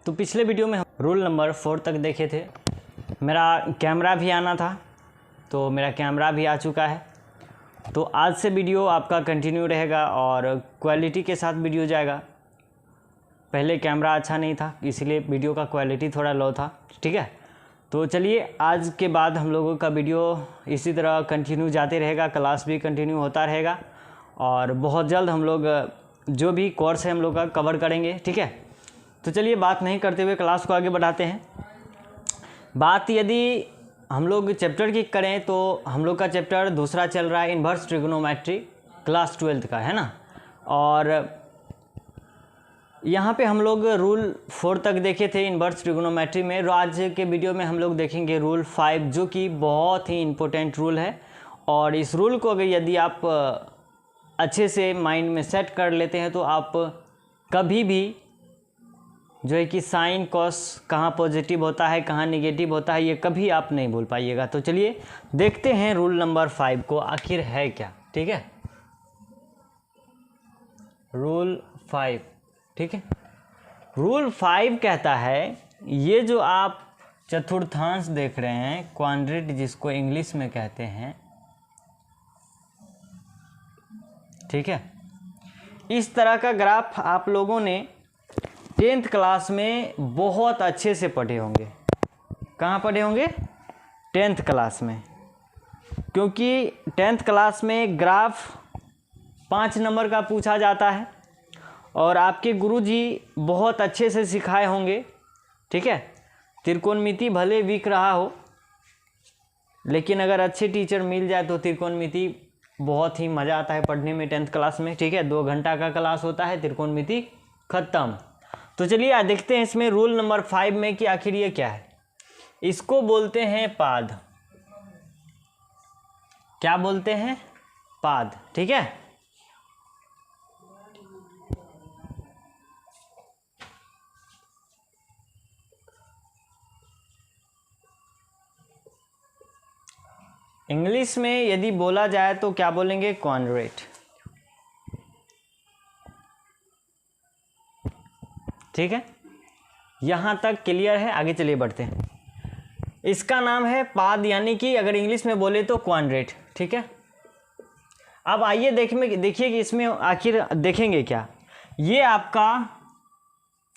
तो पिछले वीडियो में हम रूल नंबर 4 तक देखे थे। मेरा कैमरा भी आना था, तो मेरा कैमरा भी आ चुका है। तो आज से वीडियो आपका कंटिन्यू रहेगा और क्वालिटी के साथ वीडियो जाएगा। पहले कैमरा अच्छा नहीं था, इसलिए वीडियो का क्वालिटी थोड़ा लो था, ठीक है। तो चलिए, आज के बाद हम लोगों का वीडियो इसी तरह कंटिन्यू जाते रहेगा, क्लास भी कंटिन्यू होता रहेगा और बहुत जल्द हम लोग जो भी कोर्स है हम लोग का कवर करेंगे, ठीक है। तो चलिए, बात नहीं करते हुए क्लास को आगे बढ़ाते हैं। बात यदि हम लोग चैप्टर की करें तो हम लोग का चैप्टर दूसरा चल रहा है, इन्वर्स ट्रिग्नोमेट्री, क्लास 12 का, है ना। और यहाँ पे हम लोग रूल 4 तक देखे थे इन्वर्स ट्रिग्नोमेट्री में। आज के वीडियो में हम लोग देखेंगे रूल 5, जो कि बहुत ही इम्पोर्टेंट रूल है। और इस रूल को अगर यदि आप अच्छे से माइंड में सेट कर लेते हैं तो आप कभी भी जो है कि साइन कॉस कहाँ पॉजिटिव होता है कहाँ निगेटिव होता है, ये कभी आप नहीं भूल पाइएगा। तो चलिए देखते हैं रूल नंबर 5 को आखिर है क्या, ठीक है। रूल 5, ठीक है। रूल 5 कहता है, ये जो आप चतुर्थांश देख रहे हैं, क्वाड्रेंट जिसको इंग्लिश में कहते हैं, ठीक है, इस तरह का ग्राफ आप लोगों ने 10th क्लास में बहुत अच्छे से पढ़े होंगे। कहाँ पढ़े होंगे? 10th क्लास में, क्योंकि 10th क्लास में ग्राफ 5 नंबर का पूछा जाता है और आपके गुरुजी बहुत अच्छे से सिखाए होंगे, ठीक है। त्रिकोणमिति भले वीक रहा हो, लेकिन अगर अच्छे टीचर मिल जाए तो त्रिकोणमिति बहुत ही मज़ा आता है पढ़ने में 10th क्लास में, ठीक है। 2 घंटा का क्लास होता है, त्रिकोणमिति खत्म। तो चलिए देखते हैं इसमें रूल नंबर 5 में कि आखिर ये क्या है। इसको बोलते हैं पाद। क्या बोलते हैं? पाद, ठीक है। इंग्लिश में यदि बोला जाए तो क्या बोलेंगे? क्वाड्रेंट, ठीक है। यहाँ तक क्लियर है? आगे चलिए बढ़ते हैं। इसका नाम है पाद, यानी कि अगर इंग्लिश में बोले तो क्वाड्रेंट, ठीक है। अब आइए देखिए कि इसमें आखिर देखेंगे क्या। ये आपका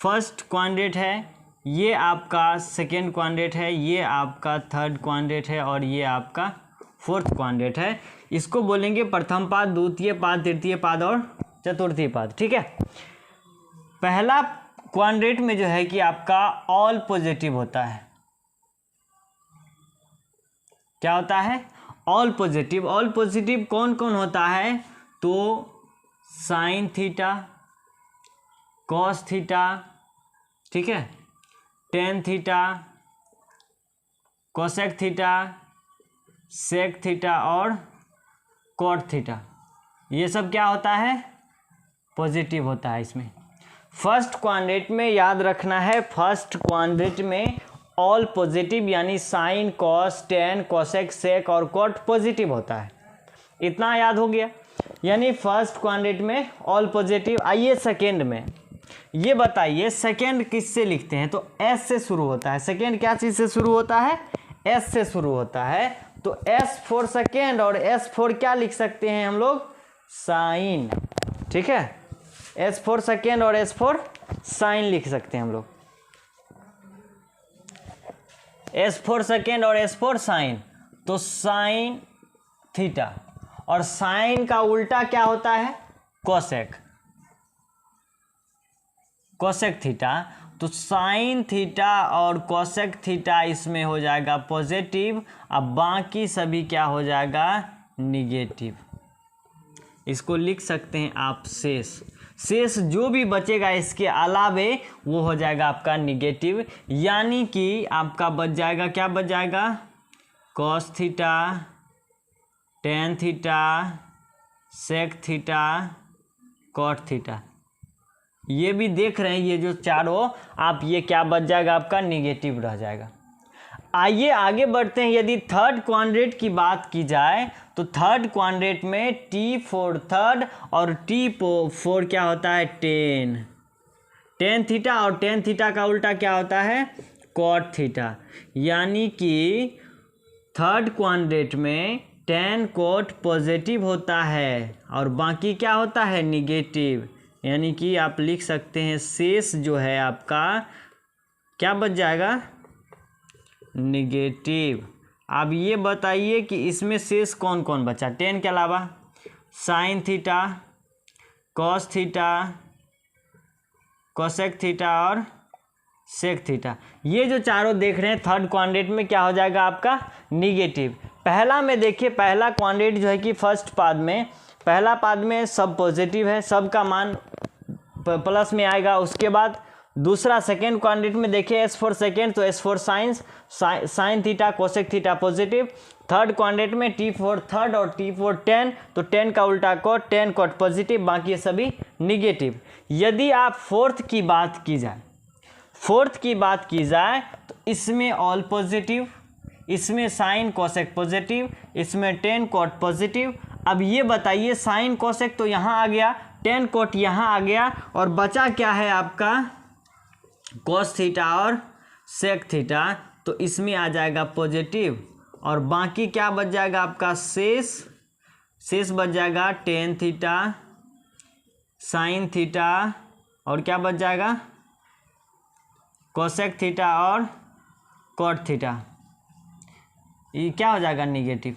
फर्स्ट क्वाड्रेंट है, ये आपका सेकेंड क्वाड्रेंट है, ये आपका थर्ड क्वाड्रेंट है और ये आपका फोर्थ क्वाड्रेंट है। इसको बोलेंगे प्रथम पाद, द्वितीय पाद, तृतीय पाद और चतुर्थी पाद, ठीक है। पहला क्वाड्रेंट में जो है कि आपका ऑल पॉजिटिव होता है। क्या होता है? All positive. ऑल पॉजिटिव कौन कौन होता है? तो साइन थीटा, कॉस थीटा, ठीक है, tan theta, cosec theta, sec theta और कॉट थीटा, ये सब क्या होता है? पॉजिटिव होता है इसमें। फर्स्ट क्वाड्रेंट में याद रखना है, फर्स्ट क्वाड्रेंट में ऑल पॉजिटिव, यानी sine cos tan cosec sec और कॉट पॉजिटिव होता है। इतना याद हो गया, यानी फर्स्ट क्वाड्रेंट में ऑल पॉजिटिव। आइए सेकेंड में, ये बताइए सेकेंड किससे लिखते हैं? तो एस से शुरू होता है। सेकेंड क्या चीज़ से शुरू होता है? एस से शुरू होता है। तो एस फॉर सेकेंड और एस फॉर क्या लिख सकते हैं हम लोग? साइन, ठीक है। एस फॉर सेकेंड और एस फॉर साइन लिख सकते हैं हम लोग। एस फॉर सेकेंड और एस फॉर साइन, तो साइन थीटा, और साइन का उल्टा क्या होता है? Cosec, cosec theta. तो साइन थीटा और कोसेक थीटा इसमें हो जाएगा पॉजिटिव, अब बाकी सभी क्या हो जाएगा? निगेटिव। इसको लिख सकते हैं आप शेष। शेष जो भी बचेगा इसके अलावे वो हो जाएगा आपका निगेटिव, यानी कि आपका बच जाएगा, क्या बच जाएगा? Cos theta, tan theta, sec theta, cot theta. ये भी देख रहे हैं, ये जो चारों, आप ये क्या बच जाएगा? आपका निगेटिव रह जाएगा। आइए आगे बढ़ते हैं। यदि थर्ड क्वाड्रेंट की बात की जाए तो थर्ड क्वाड्रेंट में टी फॉर थर्ड और टी फॉर क्या होता है? 10, टेन थीटा, और टेन थीटा का उल्टा क्या होता है, कॉट थीटा। यानी कि थर्ड क्वाड्रेंट में टेन कॉट पॉजिटिव होता है और बाकी क्या होता है, निगेटिव। यानी कि आप लिख सकते हैं शेष जो है आपका क्या बच जाएगा, निगेटिव। अब ये बताइए कि इसमें शेष कौन कौन बचा टेन के अलावा, sign theta, cos theta, cosec theta और सेक थीटा। ये जो चारों देख रहे हैं थर्ड क्वाड्रेंट में क्या हो जाएगा आपका, निगेटिव। पहला में देखिए, पहला क्वाड्रेंट जो है कि फर्स्ट पाद में, पहला पाद में सब पॉजिटिव है, सब का मान प्लस में आएगा। उसके बाद दूसरा सेकेंड क्वाड्रेंट में देखिए एस फॉर सेकेंड, तो S for science, sine theta cosec theta positive. Third quadrant में टी फॉर थर्ड और टी फॉर टेन, तो टेन का उल्टा कॉट, टेन कॉट पॉजिटिव, बाकी सभी निगेटिव। यदि आप फोर्थ की बात की जाए तो इसमें ऑल पॉजिटिव, इसमें साइन कोसेक पॉजिटिव, इसमें टेन कॉट पॉजिटिव। अब ये बताइए साइन कोसेक तो यहाँ आ गया, टेन कॉट यहाँ आ गया, और बचा क्या है आपका कॉस थीटा और सेक थीटा, तो इसमें आ जाएगा पॉजिटिव। और बाकी क्या बच जाएगा आपका, शेष बच जाएगा टेन थीटा, साइन थीटा, और क्या बच जाएगा, कोसेक थीटा और कॉट थीटा। ये क्या हो जाएगा, निगेटिव।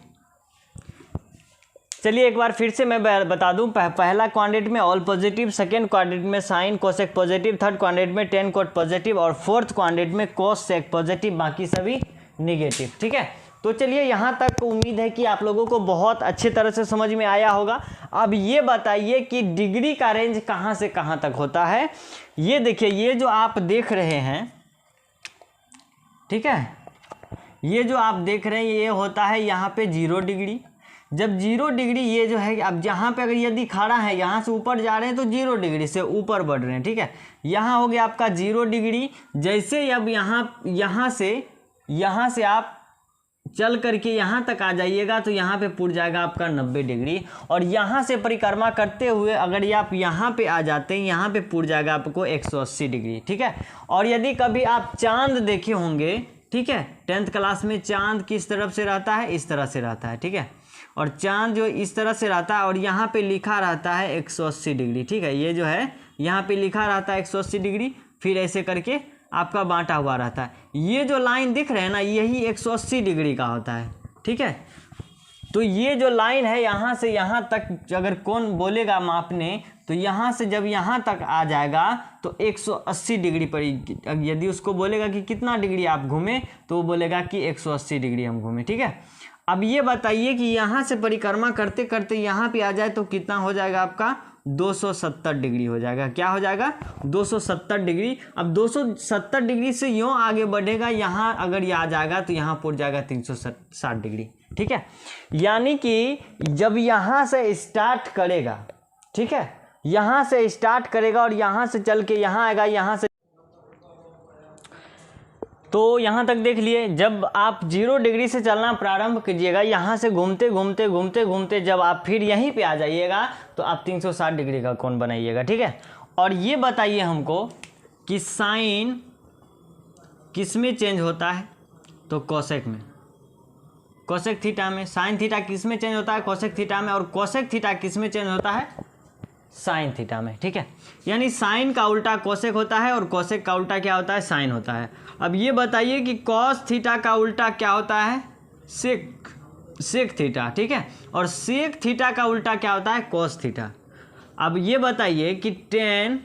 चलिए एक बार फिर से मैं बता दूं, पहला क्वाड्रेंट में ऑल पॉजिटिव, सेकेंड क्वाड्रेंट में sine cosec positive, third quadrant में टेन कॉट पॉजिटिव, और फोर्थ क्वाड्रेंट में कोस सेक पॉजिटिव, बाकी सभी निगेटिव। ठीक है, तो चलिए यहाँ तक उम्मीद है कि आप लोगों को बहुत अच्छे तरह से समझ में आया होगा। अब ये बताइए कि डिग्री का रेंज कहाँ से कहाँ तक होता है। ये देखिए, ये जो आप देख रहे हैं, ठीक है, ये जो आप देख रहे हैं ये होता है यहाँ पे 0 डिग्री। जब 0 डिग्री ये जो है, अब यहाँ पे अगर यदि खड़ा है, यहाँ से ऊपर जा रहे हैं तो 0 डिग्री से ऊपर बढ़ रहे हैं। ठीक है, यहाँ हो गया आपका 0 डिग्री। जैसे अब यहाँ से आप चल करके यहाँ तक आ जाइएगा तो यहाँ पे पुट जाएगा आपका 90 डिग्री, और यहाँ से परिक्रमा करते हुए अगर आप यहाँ पे आ जाते हैं, यहाँ पे पुट जाएगा आपको 180 डिग्री। ठीक है, और यदि कभी आप चांद देखे होंगे, ठीक है, 10th क्लास में चांद किस तरफ से रहता है, इस तरह से रहता है। ठीक है, और चांद जो इस तरह से रहता है और यहाँ पे लिखा रहता है 180 डिग्री। ठीक है, ये जो है यहाँ पे लिखा रहता है 180 डिग्री, फिर ऐसे करके आपका बांटा हुआ रहता है। ये जो लाइन दिख रहे हैं ना, यही 180 डिग्री का होता है। ठीक है, तो ये जो लाइन है यहाँ से यहाँ तक अगर कौन बोलेगा मापने, तो यहाँ से जब यहाँ तक आ जाएगा तो 180 डिग्री पर, यदि उसको बोलेगा कि कितना डिग्री आप घूमे, तो वो बोलेगा कि 180 डिग्री हम घूमे। ठीक है, अब ये बताइए कि यहाँ से परिक्रमा करते करते यहाँ पे आ जाए तो कितना हो जाएगा आपका, 270 डिग्री हो जाएगा। क्या हो जाएगा, 270 डिग्री। अब 270 डिग्री से यूँ आगे बढ़ेगा, यहाँ अगर ये आ जाएगा तो यहाँ पहुँच जाएगा 360 डिग्री। ठीक है, यानी कि जब यहाँ से स्टार्ट करेगा, ठीक है, यहाँ से स्टार्ट करेगा और यहाँ से चल के यहाँ आएगा, यहाँ से, तो यहाँ तक देख लिए। जब आप 0 डिग्री से चलना प्रारंभ कीजिएगा, यहाँ से घूमते घूमते घूमते घूमते जब आप फिर यहीं पे आ जाइएगा तो आप 360 डिग्री का कोण बनाइएगा। ठीक है, और ये बताइए हमको कि साइन किस में चेंज होता है, तो कोसेक में, कोसेक थीटा में। साइन थीटा किस में चेंज होता है, कोसेक थीटा में, और कोसेक थीटा किस में चेंज होता है, साइन थीटा में। ठीक है, यानी साइन का उल्टा कोसेक होता है और कोसेक का उल्टा क्या होता है, साइन होता है। अब ये बताइए कि कॉस थीटा का उल्टा क्या होता है, सेक थीटा। ठीक है, और सेक थीटा का उल्टा क्या होता है, कॉस थीटा। अब ये बताइए कि टेन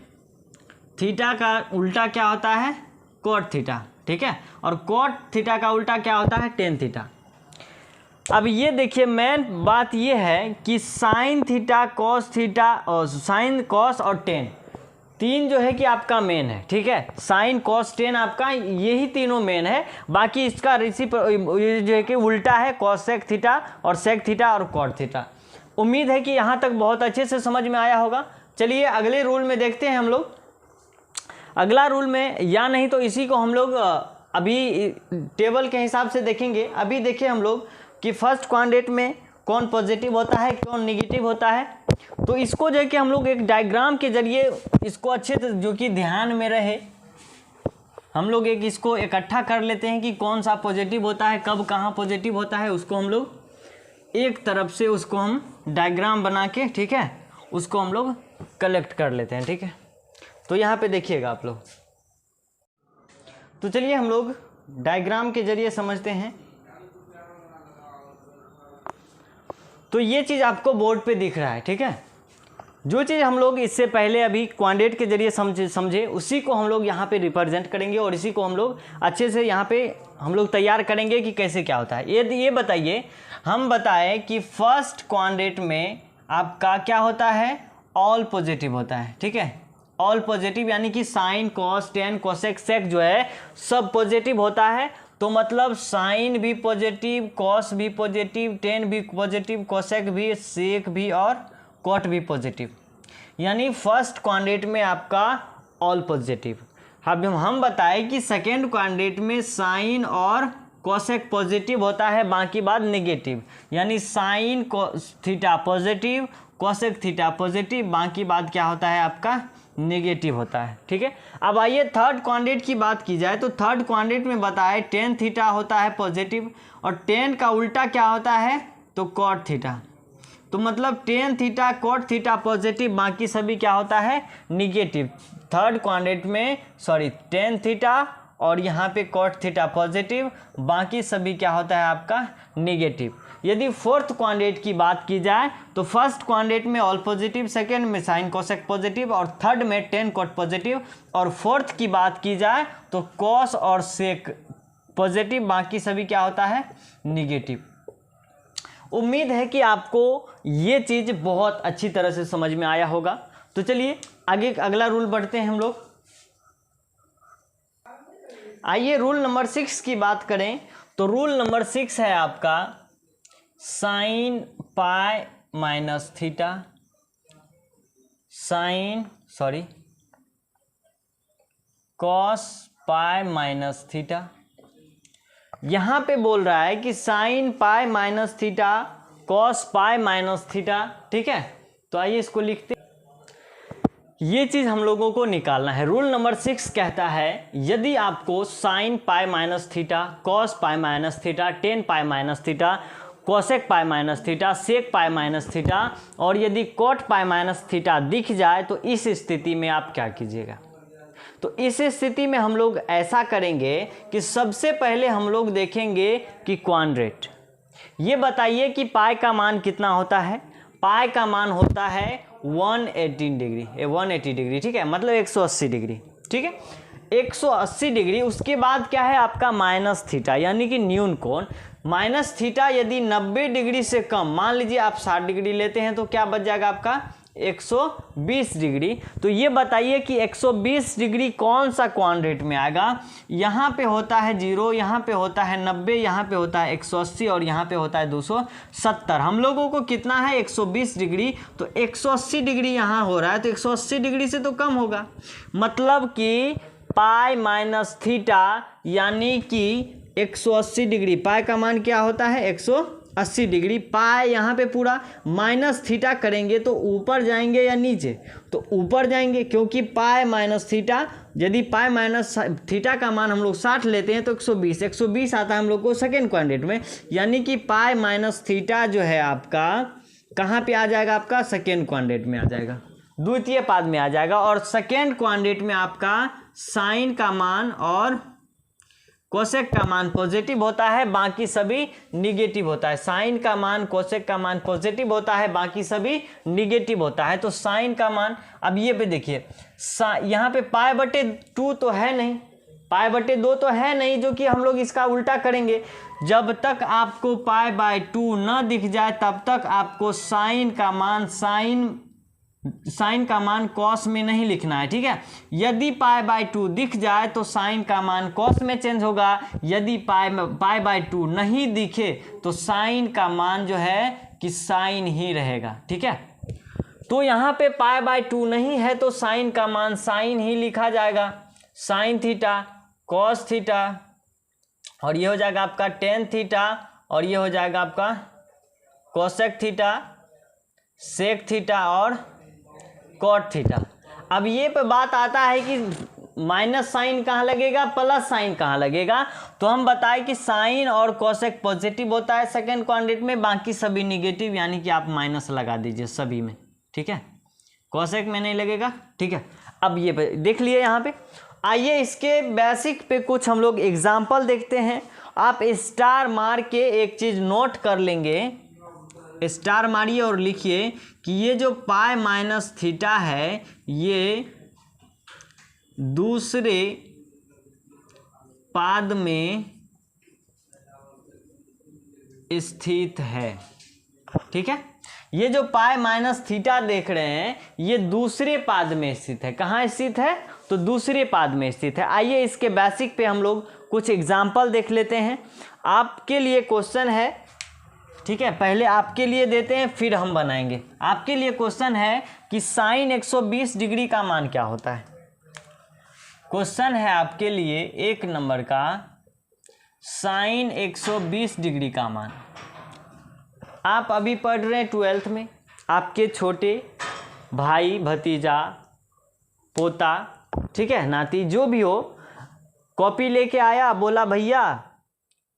थीटा का उल्टा क्या होता है, कॉट थीटा। ठीक है, और कॉट थीटा का उल्टा क्या होता है, टेन थीटा। अब ये देखिए, मेन बात ये है कि साइन थीटा, कॉस थीटा, और साइन कॉस और टेन, तीन जो है कि आपका मेन है। ठीक है, साइन कॉस टेन आपका यही तीनों मेन है। बाकी इसका ये जो है कि उल्टा है, कॉस सेक थीटा और सेक थीटा और कॉट थीटा। उम्मीद है कि यहाँ तक बहुत अच्छे से समझ में आया होगा। चलिए अगले रूल में देखते हैं हम लोग। अगला रूल में, या नहीं तो इसी को हम लोग अभी टेबल के हिसाब से देखेंगे। अभी देखिए हम लोग कि फर्स्ट क्वाड्रेंट में कौन पॉजिटिव होता है, कौन निगेटिव होता है। तो इसको जो है कि हम लोग एक डायग्राम के जरिए इसको अच्छे से जो कि ध्यान में रहे, हम लोग एक इसको इकट्ठा कर लेते हैं कि कौन सा पॉजिटिव होता है, कब कहाँ पॉजिटिव होता है, उसको हम लोग एक तरफ से उसको हम डायग्राम बना के, ठीक है, उसको हम लोग कलेक्ट कर लेते हैं, ठीक है। तो यहाँ पे देखिएगा आप लोग, तो चलिए हम लोग डायग्राम के जरिए समझते हैं। तो ये चीज़ आपको बोर्ड पे दिख रहा है, ठीक है। जो चीज़ हम लोग इससे पहले अभी क्वांटिटेट के जरिए समझे उसी को हम लोग यहाँ पे रिप्रेजेंट करेंगे और इसी को हम लोग अच्छे से यहाँ पे हम लोग तैयार करेंगे कि कैसे क्या होता है। ये बताइए, हम बताएं कि फर्स्ट क्वांटिटेट में आपका क्या होता है, ऑल पॉजिटिव होता है, ठीक है। ऑल पॉजिटिव यानी कि साइन, कॉस, टेन, कोसेक, सेक जो है सब पॉजिटिव होता है। तो मतलब साइन भी पॉजिटिव, कॉस भी पॉजिटिव, टेन भी पॉजिटिव, कोसेक भी, सेक भी और कॉट भी पॉजिटिव, यानी फर्स्ट क्वांटिटेट में आपका ऑल पॉजिटिव। अब हम बताएं कि सेकेंड क्वांटिटेट में साइन और कोसेक पॉजिटिव होता है, बाकी बात नेगेटिव, यानी sine theta positive, cosec theta positive, बाकी बात क्या होता है आपका नेगेटिव होता है, ठीक है। अब आइए थर्ड क्वांटिटेट की बात की जाए तो थर्ड क्वांटिटेट में बताए टेन थीटा होता है पॉजिटिव और टेन का उल्टा क्या होता है तो कॉट थीटा। तो मतलब tan theta cot theta positive, बाकी सभी क्या होता है निगेटिव। थर्ड क्वांटिटेट में टेन थीटा और यहाँ पे कॉट थीटा पॉजिटिव, बाकी सभी क्या होता है आपका निगेटिव। यदि फोर्थ क्वांटिटेट की बात की जाए तो फर्स्ट क्वांटिटेट में ऑल पॉजिटिव, सेकेंड में साइन कोसेक पॉजिटिव और थर्ड में टेन कॉट पॉजिटिव, और फोर्थ की बात की जाए तो कॉस और सेक पॉजिटिव, बाकी सभी क्या होता है निगेटिव। उम्मीद है कि आपको ये चीज़ बहुत अच्छी तरह से समझ में आया होगा। तो चलिए आगे अगला रूल बढ़ते हैं हम लोग। आइए रूल नंबर 6 की बात करें तो रूल नंबर 6 है आपका sign pi minus theta, cos pi minus theta. यहाँ पे बोल रहा है कि sign pi minus theta, cos pi minus theta, ठीक है। तो आइए इसको लिखते, ये चीज़ हम लोगों को निकालना है। रूल नंबर 6 कहता है यदि आपको sine pi minus theta, cos pi minus theta, tan pi minus theta, cosec pi minus theta, sec pi minus theta और यदि कॉट पाई माइनस थीटा दिख जाए तो इस स्थिति में आप क्या कीजिएगा। तो इस स्थिति में हम लोग ऐसा करेंगे कि सबसे पहले हम लोग देखेंगे कि क्वाड्रेट। ये बताइए कि पाई का मान कितना होता है। पाई का मान होता है 180 डिग्री, ठीक है, मतलब 180 डिग्री, ठीक है, 180 डिग्री। उसके बाद क्या है आपका माइनस थीटा, यानी कि न्यून कोण। माइनस थीटा यदि 90 डिग्री से कम, मान लीजिए आप 60 डिग्री लेते हैं तो क्या बच जाएगा आपका 120 डिग्री। तो ये बताइए कि 120 डिग्री कौन सा क्वाड्रेट में आएगा। यहाँ पे होता है 0, यहाँ पे होता है 90, यहाँ पे होता है 180 और यहाँ पे होता है 270। हम लोगों को कितना है 120 डिग्री, तो 180 डिग्री यहाँ हो रहा है तो 180 डिग्री से तो कम होगा, मतलब कि पाई माइनस थीटा यानी कि 180 डिग्री। पाई का मान क्या होता है 180 डिग्री। पाई यहाँ पे पूरा माइनस थीटा करेंगे तो ऊपर जाएंगे या नीचे, तो ऊपर जाएंगे, क्योंकि पाई माइनस थीटा, यदि पाई माइनस थीटा का मान हम लोग 60 लेते हैं तो 120 आता है हम लोग को सेकेंड क्वाड्रेंट में, यानी कि पाई माइनस थीटा जो है आपका कहाँ पे आ जाएगा, आपका सेकेंड क्वाड्रेंट में आ जाएगा, द्वितीय पाद में आ जाएगा। और सेकेंड क्वाड्रेंट में आपका साइन का मान और कोसेक का मान पॉजिटिव होता है, बाकी सभी निगेटिव होता है। साइन का मान, कोसेक का मान पॉजिटिव होता है, बाकी सभी निगेटिव होता है। तो साइन का मान, अब ये पे देखिए, यहाँ पे पाई बटे 2 तो है नहीं, पाई बटे 2 तो है नहीं, जो कि हम लोग इसका उल्टा करेंगे। जब तक आपको पाई बाय 2 न दिख जाए तब तक आपको साइन का मान कॉस में नहीं लिखना है, ठीक है। यदि पाई बाय 2 दिख जाए तो साइन का मान कॉस में चेंज होगा। यदि पाई बाय 2 नहीं दिखे तो साइन का मान जो है कि साइन ही रहेगा, ठीक है। तो यहाँ पे पाई बाय 2 नहीं है तो साइन का मान साइन ही लिखा जाएगा, साइन थीटा कॉस थीटा, और ये हो जाएगा आपका टेन थीटा और ये हो जाएगा आपका कोसेक थीटा, सेक थीटा और कॉट थीटा। अब ये पे बात आता है कि माइनस साइन कहाँ लगेगा, प्लस साइन कहाँ लगेगा। तो हम बताएं कि साइन और कोसेक पॉजिटिव होता है सेकंड क्वाड्रेंट में, बाकी सभी निगेटिव, यानी कि आप माइनस लगा दीजिए सभी में, ठीक है। कोसेक में नहीं लगेगा, ठीक है। अब ये देख लिए यहाँ पे। आइए इसके बेसिक पे कुछ हम लोग एग्जाम्पल देखते हैं। आप स्टार मार के एक चीज़ नोट कर लेंगे, स्टार मारिए और लिखिए कि ये जो पाई माइनस थीटा है ये दूसरे पाद में स्थित है, ठीक है। ये जो पाई माइनस थीटा देख रहे हैं ये दूसरे पाद में स्थित है। कहाँ स्थित है, तो दूसरे पाद में स्थित है। आइए इसके बेसिक पे हम लोग कुछ एग्जाम्पल देख लेते हैं। आपके लिए क्वेश्चन है, ठीक है, पहले आपके लिए देते हैं फिर हम बनाएंगे। आपके लिए क्वेश्चन है कि साइन 120 डिग्री का मान क्या होता है। क्वेश्चन है आपके लिए 1 नंबर का, साइन 120 डिग्री का मान। आप अभी पढ़ रहे हैं 12th में, आपके छोटे भाई, भतीजा, पोता, ठीक है, नाती, जो भी हो, कॉपी लेके आया, बोला भैया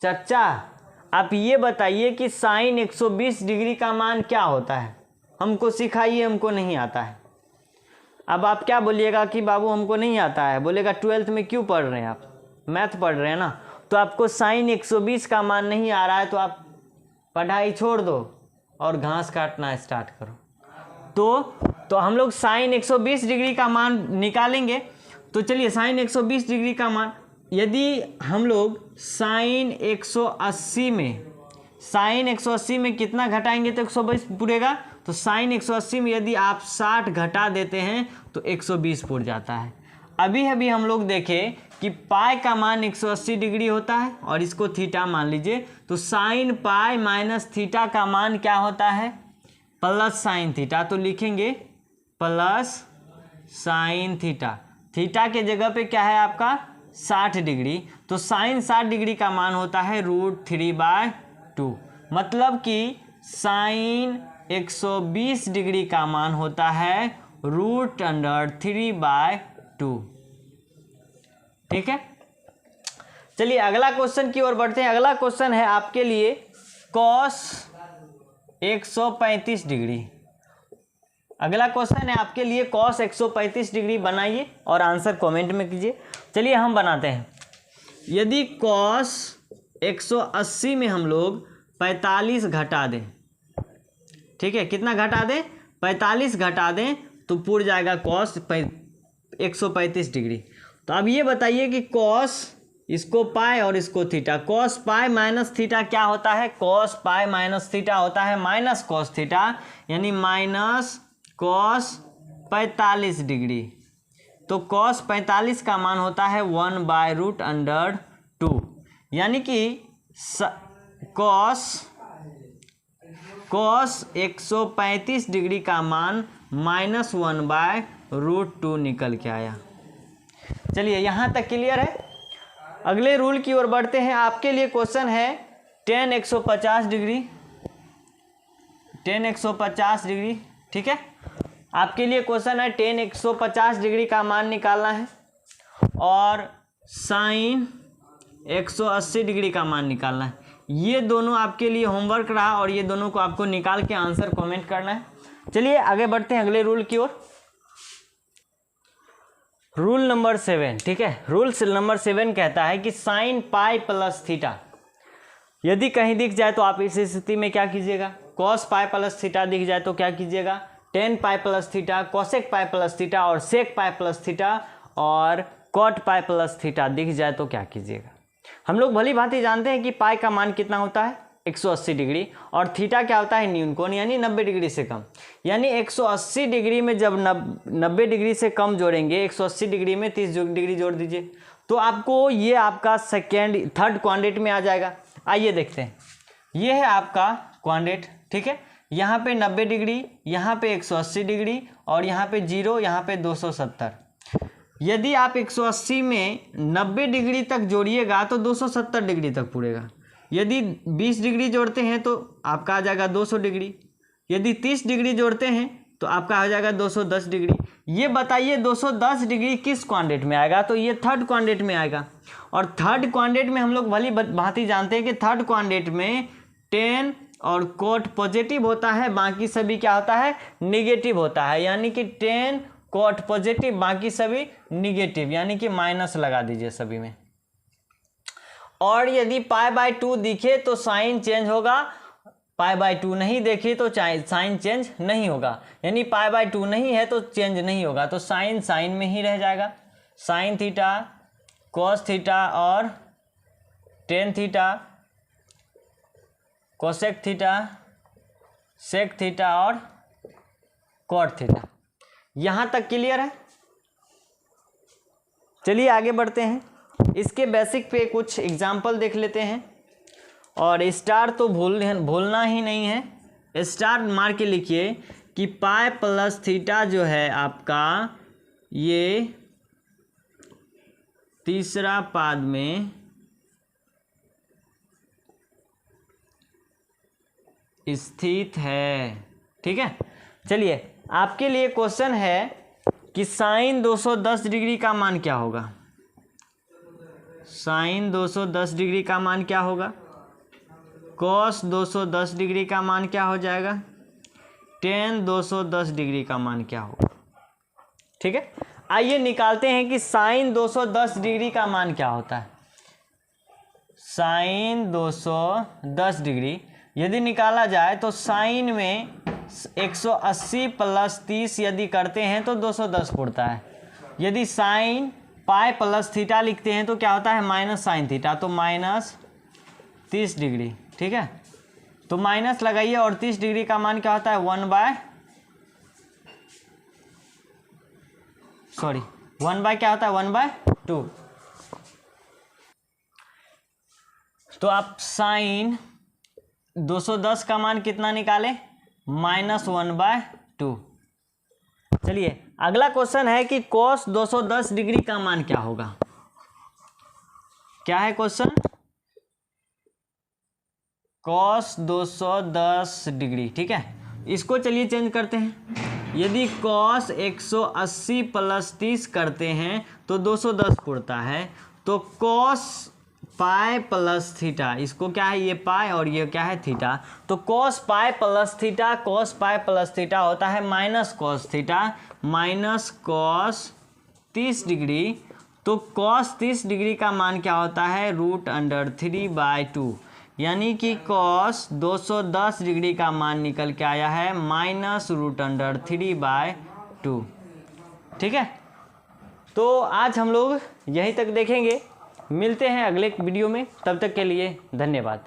चचा आप ये बताइए कि साइन 120 डिग्री का मान क्या होता है, हमको सिखाइए, हमको नहीं आता है। अब आप क्या बोलिएगा कि बाबू हमको नहीं आता है, बोलेगा 12th में क्यों पढ़ रहे हैं आप, मैथ पढ़ रहे हैं ना। तो आपको साइन 120 का मान नहीं आ रहा है तो आप पढ़ाई छोड़ दो और घास काटना स्टार्ट करो। तो हम लोग साइन 120 डिग्री का मान निकालेंगे। तो चलिए साइन 120 डिग्री का मान, यदि हम लोग साइन 180 में कितना घटाएंगे तो 120 पूरेगा। तो साइन 180 में यदि आप 60 घटा देते हैं तो 120 पूर जाता है। अभी हम लोग देखें कि पाई का मान 180 डिग्री होता है और इसको थीटा मान लीजिए। तो साइन पाई माइनस थीटा का मान क्या होता है, प्लस साइन थीटा। तो लिखेंगे प्लस साइन थीटा। थीटा के जगह पे क्या है आपका 60 डिग्री। तो साइन 60 डिग्री का मान होता है √3/2। मतलब कि साइन 120 डिग्री का मान होता है √3/2, ठीक है। चलिए अगला क्वेश्चन की ओर बढ़ते हैं। अगला क्वेश्चन है आपके लिए कॉस 135 डिग्री। अगला क्वेश्चन है आपके लिए कॉस 135 डिग्री। बनाइए और आंसर कमेंट में कीजिए। चलिए हम बनाते हैं। यदि कॉस 180 में हम लोग 45 घटा दें, ठीक है, कितना घटा दें, 45 घटा दें तो पूर जाएगा कॉस 135 डिग्री। तो अब ये बताइए कि कॉस, इसको पाई और इसको theta, cos pi minus theta क्या होता है, कॉस पाई माइनस थीटा होता है माइनस कॉस थीटा, यानी माइनस कॉस 45 डिग्री। तो कॉस 45 का मान होता है 1/√2, यानी कि कॉस 135 डिग्री का मान -1/√2 निकल के आया। चलिए यहाँ तक क्लियर है। अगले रूल की ओर बढ़ते हैं। आपके लिए क्वेश्चन है tan 150 डिग्री, tan 150 डिग्री, ठीक है। आपके लिए क्वेश्चन है tan 150 डिग्री का मान निकालना है और साइन 180 डिग्री का मान निकालना है। ये दोनों आपके लिए होमवर्क रहा और ये दोनों को आपको निकाल के आंसर कमेंट करना है। चलिए आगे बढ़ते हैं अगले रूल की ओर। रूल नंबर 7, ठीक है। रूल नंबर 7 कहता है कि साइन पाई प्लस थीटा यदि कहीं दिख जाए तो आप इस स्थिति में क्या कीजिएगा, कॉस पाई प्लस थीटा दिख जाए तो क्या कीजिएगा, ten pi plus theta, cosec pi plus theta और सेक पाई प्लस थीटा और कॉट पाई प्लस थीटा दिख जाए तो क्या कीजिएगा। हम लोग भली भांति जानते हैं कि पाई का मान कितना होता है 180 डिग्री और थीटा क्या होता है न्यून कोण, यानी 90 डिग्री से कम। यानी 180 डिग्री में जब 90 डिग्री से कम जोड़ेंगे, 180 डिग्री में 30 डिग्री जोड़ दीजिए तो आपको ये आपका थर्ड क्वाड्रेंट में आ जाएगा। आइए देखते हैं। ये है आपका क्वाड्रेंट, ठीक है। यहाँ पे 90 डिग्री, यहाँ पे 180 डिग्री और यहाँ पे 0, यहाँ पे 270। यदि आप 180 में 90 डिग्री तक जोड़िएगा तो 270 डिग्री तक पूरेगा। यदि 20 डिग्री जोड़ते हैं तो आपका आ जाएगा 200 डिग्री। यदि 30 डिग्री जोड़ते हैं तो आपका आ जाएगा 210 डिग्री। ये बताइए 210 डिग्री किस क्वाड्रेंट में आएगा? तो ये थर्ड क्वाड्रेंट में आएगा। और थर्ड क्वाड्रेंट में हम लोग भली भांति जानते हैं कि थर्ड क्वाड्रेंट में टेन और कोट पॉजिटिव होता है, बाकी सभी क्या होता है? निगेटिव होता है। यानी कि टेन कोट पॉजिटिव, बाकी सभी निगेटिव, यानी कि माइनस लगा दीजिए सभी में। और यदि π/2 दिखे तो साइन चेंज होगा, π/2 नहीं देखी तो साइन चेंज नहीं होगा। यानी π/2 नहीं है तो चेंज नहीं होगा, तो साइन साइन में ही रह जाएगा। साइन थीटा, कॉस थीटा और tan theta, cosec theta, sec theta और कॉट थीटा। यहाँ तक क्लियर है? चलिए आगे बढ़ते हैं। इसके बेसिक पे कुछ एग्जाम्पल देख लेते हैं। और स्टार तो भूलना ही नहीं है, स्टार मार के लिखिए कि पाई प्लस थीटा जो है आपका, ये तीसरा पाद में स्थित है। ठीक है, चलिए आपके लिए क्वेश्चन है कि साइन 210 डिग्री का मान क्या होगा? साइन 210 डिग्री का मान क्या होगा? कॉस 210 डिग्री का मान क्या हो जाएगा? टेन 210 डिग्री का मान क्या होगा? ठीक है, आइए निकालते हैं कि साइन 210 डिग्री का मान क्या होता है। साइन 210 डिग्री यदि निकाला जाए तो साइन में 180 प्लस 30 यदि करते हैं तो 210 उड़ता है। यदि साइन पाई प्लस थीटा लिखते हैं तो क्या होता है? माइनस साइन थीटा, तो माइनस 30 डिग्री। ठीक है, तो माइनस लगाइए और 30 डिग्री का मान क्या होता है? 1/, क्या होता है? 1/2। तो आप साइन 210 का मान कितना निकाले? -1/2। चलिए अगला क्वेश्चन है कि कॉस 210 डिग्री का मान क्या होगा? क्या है क्वेश्चन? Cos 210 degree. ठीक है, इसको चलिए चेंज करते हैं। यदि कॉस 180 प्लस 30 करते हैं तो 210 उड़ता है, तो कॉस पाई प्लस थीटा, इसको क्या है? ये पाई और ये क्या है? थीटा। तो cos pi plus theta, cos pi plus theta होता है minus cos theta, minus cos 30 degree. तो कॉस 30 डिग्री का मान क्या होता है? √3/2। यानी कि कॉस 210 डिग्री का मान निकल के आया है -√3/2। ठीक है, तो आज हम लोग यहीं तक देखेंगे। मिलते हैं अगले वीडियो में, तब तक के लिए धन्यवाद।